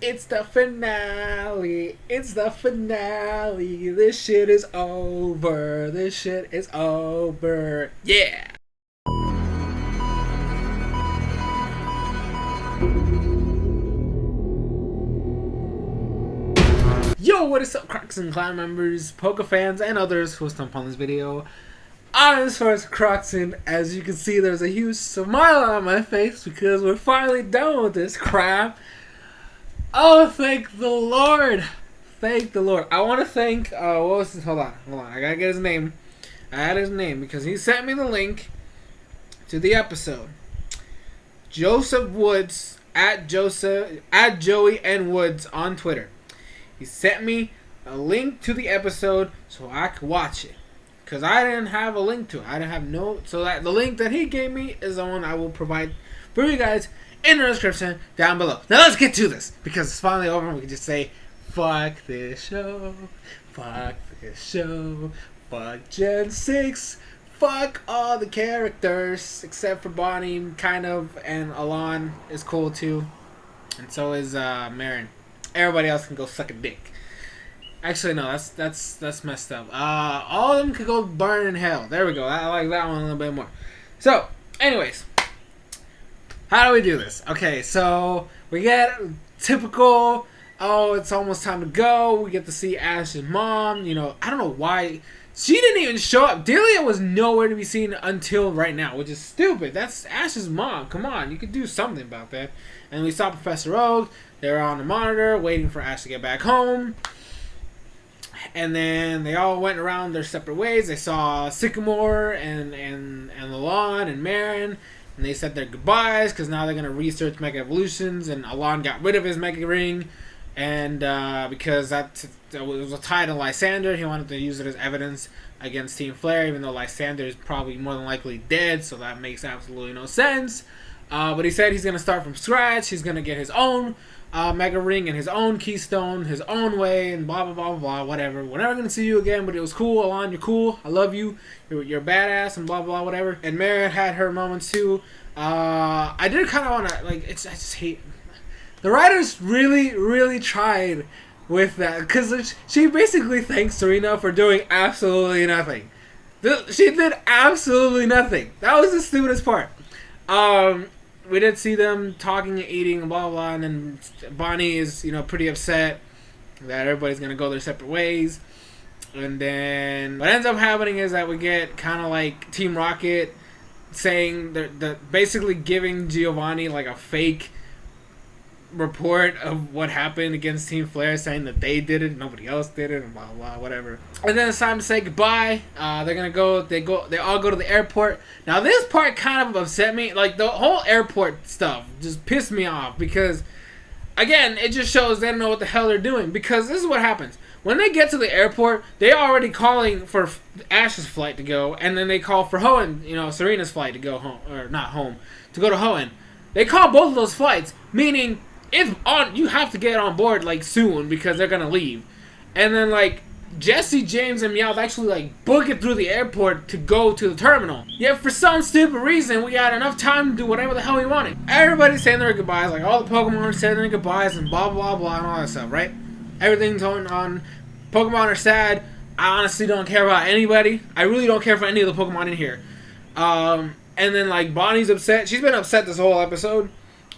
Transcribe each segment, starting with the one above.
It's the finale. It's the finale. This shit is over. This shit is over. Yeah. Yo, what is up, Crockxen clan members, Poke fans, and others who stump on this video? I'm SoresanCrockxen. As you can see, there's a huge smile on my face because we're finally done with this crap. Oh, thank the Lord. Thank the Lord. I want to thank, what was this? Hold on. I gotta get his name. I had his name because he sent me the link to the episode. Joseph Woods, at Joey N. Woods on Twitter. He sent me a link to the episode so I could watch it. Because I didn't have a link to it. I didn't have so that the link that he gave me is the one I will provide for you guys in the description down below. Now let's get to this, because it's finally over and we can just say, fuck this show, fuck this show, fuck Gen 6, fuck all the characters, except for Bonnie, kind of, and Alon is cool too. And so is Marin. Everybody else can go suck a dick. Actually, no, that's messed up. All of them could go burn in hell. There we go. I like that one a little bit more. So, anyways, how do we do this? Okay, so we get typical. Oh, it's almost time to go. We get to see Ash's mom. You know, I don't know why she didn't even show up. Delia was nowhere to be seen until right now, which is stupid. That's Ash's mom. Come on, you could do something about that. And we saw Professor Oak. They're on the monitor waiting for Ash to get back home. And then they all went around their separate ways. They saw Sycamore and Alon and Marin. And they said their goodbyes because now they're going to research Mega Evolutions. And Alon got rid of his Mega Ring. And because that was tied to Lysander, he wanted to use it as evidence against Team Flare, even though Lysander is probably more than likely dead. So that makes absolutely no sense. But he said he's going to start from scratch. He's going to get his own Mega Ring and his own Keystone, his own way, and blah, blah, blah, blah, whatever. We're never going to see you again, but it was cool. Alon, you're cool. I love you. You're badass, and blah, blah, whatever. And Marin had her moments, too. I did kind of want to, like, I just hate... The writers really, really tried with that, because she basically thanked Serena for doing absolutely nothing. She did absolutely nothing. That was the stupidest part. We did see them talking and eating and blah, blah, blah, and then Bonnie is, you know, pretty upset that everybody's going to go their separate ways. And then what ends up happening is that we get kind of like Team Rocket saying, basically giving Giovanni like a fake report of what happened against Team Flare, saying that they did it, nobody else did it, and blah, blah, whatever. And then it's time to say goodbye. They're gonna go. They all go to the airport. Now this part kind of upset me. Like the whole airport stuff just pissed me off because, again, it just shows they don't know what the hell they're doing. Because this is what happens when they get to the airport. They're already calling for Ash's flight to go, and then they call for Hoenn, you know, Serena's flight to go home, or not home, to go to Hoenn. They call both of those flights, meaning you have to get on board like soon because they're gonna leave. And then like Jesse, James, and Meowth actually like book it through the airport to go to the terminal. Yet for some stupid reason we had enough time to do whatever the hell we wanted. Everybody's saying their goodbyes, like all the Pokemon are saying their goodbyes and blah blah blah and all that stuff, right? Everything's going on. Pokemon are sad. I honestly don't care about anybody. I really don't care for any of the Pokemon in here. And then like Bonnie's upset. She's been upset this whole episode.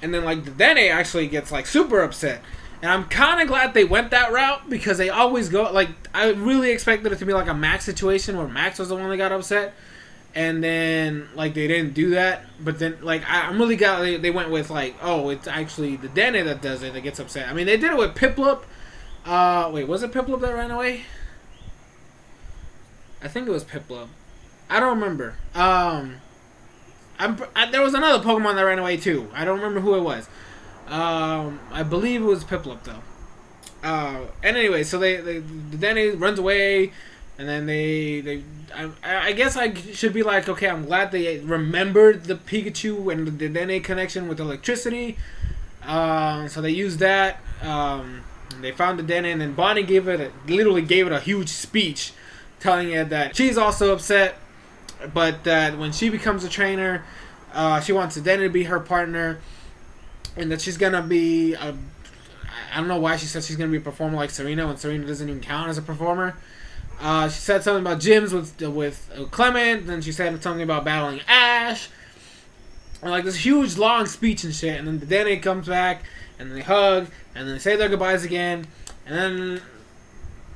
And then, like, the Dene actually gets, like, super upset. And I'm kind of glad they went that route because they always go, like, I really expected it to be, like, a Max situation where Max was the one that got upset. And then, like, they didn't do that. But then, like, I'm really glad they went with, like, oh, it's actually the Dene that does it that gets upset. I mean, they did it with Piplup. Wait, was it Piplup that ran away? I think it was Piplup. I don't remember. There was another Pokemon that ran away too. I don't remember who it was. I believe it was Piplup though. And anyway, so the Dene runs away, and then I guess I should be like, okay, I'm glad they remembered the Pikachu and the Dene connection with electricity. So they used that. They found the Dene, and then Bonnie literally gave it a huge speech, telling it that she's also upset. But that when she becomes a trainer, she wants Dene to be her partner, and that she's gonna be I don't know why she said she's gonna be a performer like Serena when Serena doesn't even count as a performer. She said something about gyms with Clement. Then she said something about battling Ash. And like this huge long speech and shit. And then Danny comes back and they hug and then they say their goodbyes again. And then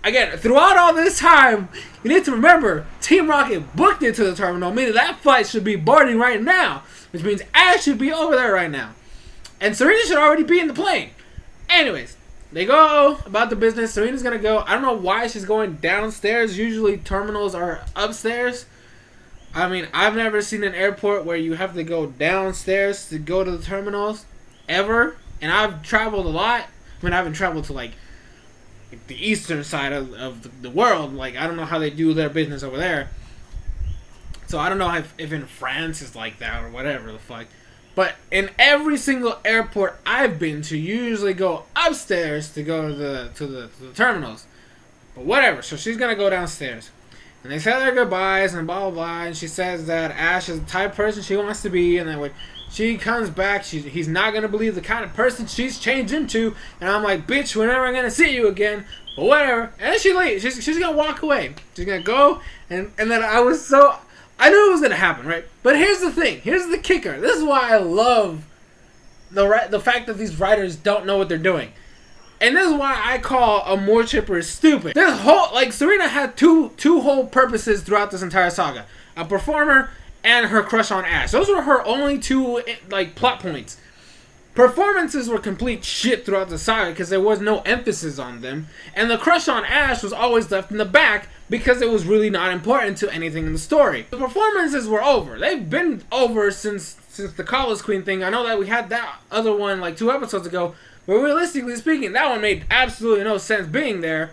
again, throughout all this time, you need to remember Team Rocket booked into the terminal, meaning that flight should be boarding right now, which means Ash should be over there right now. And Serena should already be in the plane. Anyways, they go about the business. Serena's gonna go. I don't know why she's going downstairs. Usually terminals are upstairs. I mean, I've never seen an airport where you have to go downstairs to go to the terminals, ever. And I've traveled a lot. I mean, I haven't traveled to like the eastern side of the world. Like, I don't know how they do their business over there. So I don't know if in France it's like that or whatever the fuck. But in every single airport I've been to, you usually go upstairs to go to the terminals. But whatever. So she's gonna go downstairs, and they say their goodbyes and blah blah blah. And she says that Ash is the type of person she wants to be, and that when she comes back, he's not gonna believe the kind of person she's changed into. And I'm like, bitch, we're never gonna see you again. But whatever. And then she leaves. She's gonna walk away. She's gonna go, and then I knew it was going to happen, right? But here's the thing. Here's the kicker. This is why I love the fact that these writers don't know what they're doing. And this is why I call a more chipper stupid. This whole, like, Serena had two whole purposes throughout this entire saga. A performer and her crush on Ash. Those were her only two, like, plot points. Performances were complete shit throughout the saga because there was no emphasis on them. And the crush on Ash was always left in the back because it was really not important to anything in the story. The performances were over. They've been over since the College Queen thing. I know that we had that other one like 2 episodes ago, but realistically speaking, that one made absolutely no sense being there.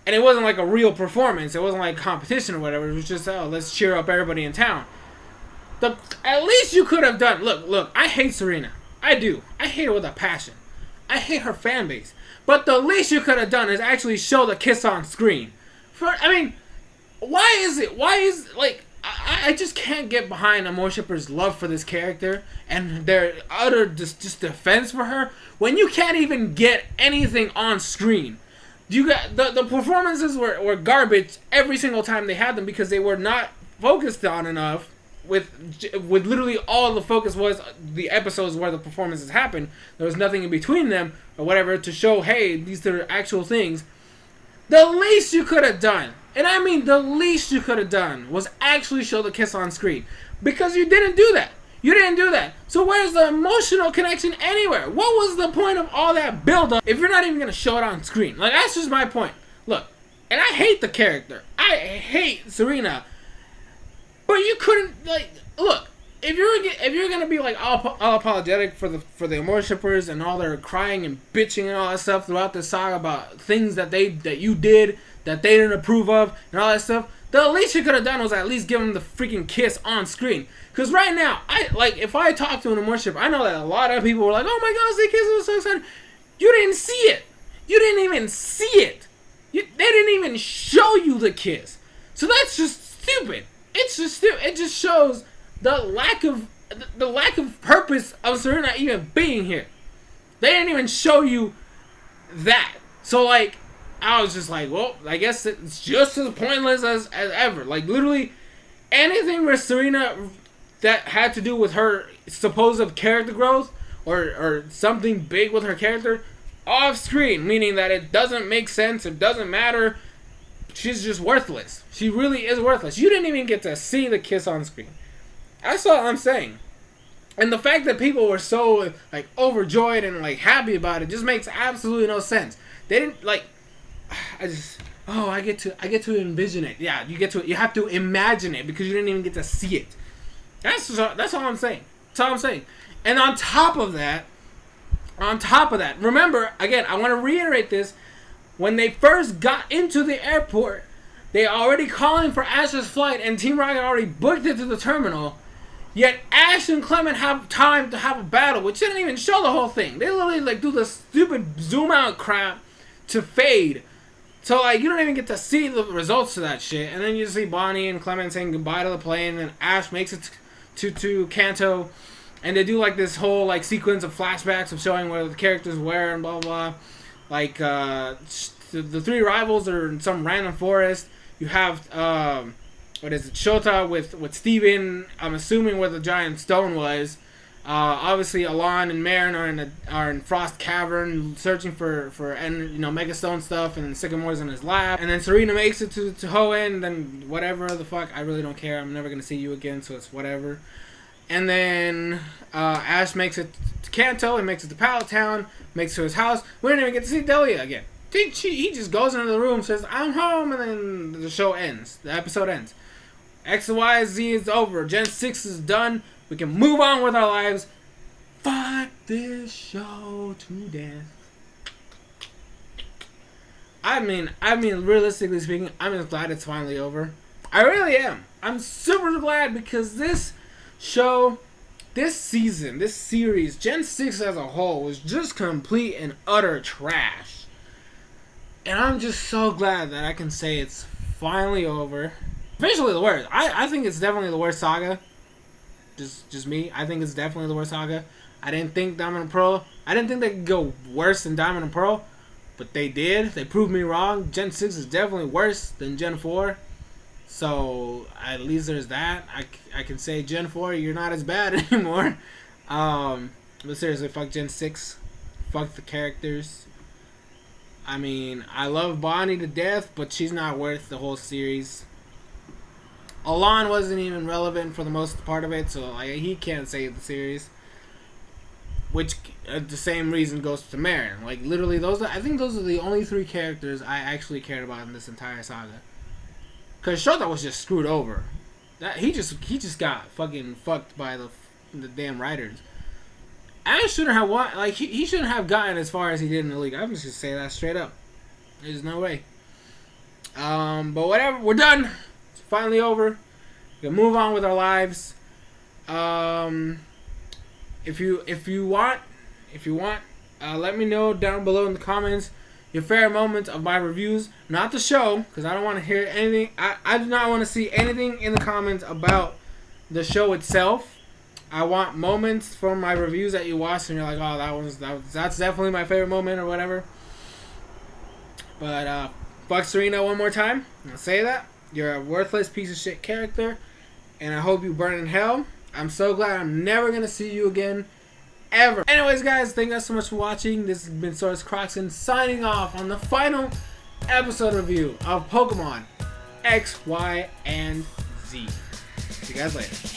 And it wasn't like a real performance. It wasn't like competition or whatever. It was just, oh, let's cheer up everybody in town. At least you could have done... Look, I hate Serena. I do. I hate her with a passion. I hate her fan base. But the least you could have done is actually show the kiss on screen. I mean, I just can't get behind Amore Shipper's love for this character and their utter just defense for her when you can't even get anything on screen. You got the performances were garbage every single time they had them because they were not focused on enough. With literally all the focus was the episodes where the performances happened. There was nothing in between them or whatever to show, hey, these are actual things. The least you could have done, and I mean the least you could have done, was actually show the kiss on screen. Because you didn't do that. You didn't do that. So where's the emotional connection anywhere? What was the point of all that build-up if you're not even going to show it on screen? Like, that's just my point. Look, and I hate the character. I hate Serena. But you couldn't, like, look, if you're gonna be like all apologetic for the Amore Shippers and all their crying and bitching and all that stuff throughout the saga about things that you did that they didn't approve of and all that stuff, the least you could have done was at least give them the freaking kiss on screen. Cause right now, if I talk to an Amore Shipper, I know that a lot of people were like, oh my gosh, they kissed, it was so exciting. You didn't see it. You didn't even see it. They didn't even show you the kiss. So that's just stupid. It's just it just shows the lack of purpose of Serena even being here. They didn't even show you that. So like, I was just like, well, I guess it's just as pointless as ever. Like literally anything with Serena that had to do with her supposed character growth or something big with her character off screen, meaning that it doesn't make sense, it doesn't matter. She's just worthless. She really is worthless. You didn't even get to see the kiss on screen. That's all I'm saying. And the fact that people were so like overjoyed and like happy about it just makes absolutely no sense. They didn't like. I get to envision it. Yeah, you have to imagine it because you didn't even get to see it. That's all I'm saying. That's all I'm saying. And on top of that, remember again, I want to reiterate this. When they first got into the airport, they already calling for Ash's flight and Team Rocket already booked it to the terminal. Yet Ash and Clement have time to have a battle, which didn't even show the whole thing. They literally like do the stupid zoom out crap to fade. So like you don't even get to see the results of that shit. And then you see Bonnie and Clement saying goodbye to the plane, and Ash makes it to Kanto. And they do like this whole like sequence of flashbacks of showing where the characters were and blah blah blah. Like the three rivals are in some random forest. You have what is it, Shota with Steven, I'm assuming where the giant stone was. Obviously Alon and Marin are in Frost Cavern searching for Mega Stone stuff, and then Sycamore's in his lab. And then Serena makes it to Hoenn, then whatever the fuck, I really don't care. I'm never gonna see you again, so it's whatever. And then Ash makes it to Kanto and makes it to Pallet Town, makes it to his house. We don't even get to see Delia again. He just goes into the room, says, I'm home, and then the show ends. The episode ends. XYZ is over. Gen 6 is done. We can move on with our lives. Fuck this show to death. I mean, realistically speaking, I'm just glad it's finally over. I really am. I'm super glad because this show, this season, this series, Gen 6 as a whole was just complete and utter trash. And I'm just so glad that I can say it's finally over. Officially the worst. I think it's definitely the worst saga. Just me. I think it's definitely the worst saga. I didn't think Diamond and Pearl. I didn't think they could go worse than Diamond and Pearl. But they did. They proved me wrong. Gen 6 is definitely worse than Gen 4. So, at least there's that. I can say, Gen 4, you're not as bad anymore. But seriously, fuck Gen 6. Fuck the characters. I mean, I love Bonnie to death, but she's not worth the whole series. Alon wasn't even relevant for the most part of it, so like, he can't save the series. Which, the same reason goes to Marin. Like, literally, I think those are the only three characters I actually cared about in this entire saga. Because Shota was just screwed over. He just got fucking fucked by the damn writers. Ash shouldn't have won. Like, he shouldn't have gotten as far as he did in the league. I'm just gonna say that straight up. There's no way. But whatever, we're done. It's finally over. We can move on with our lives. If you want, let me know down below in the comments your favorite moments of my reviews, not the show, because I don't want to hear anything. I do not want to see anything in the comments about the show itself. I want moments from my reviews that you watched and you're like, oh, that's definitely my favorite moment or whatever. But fuck Serena one more time. I'll say that. You're a worthless piece of shit character, and I hope you burn in hell. I'm so glad I'm never gonna see you again, ever. Anyways, guys, thank you guys so much for watching. This has been SoresanCrockxen signing off on the final episode review of Pokemon X, Y, and Z. See you guys later.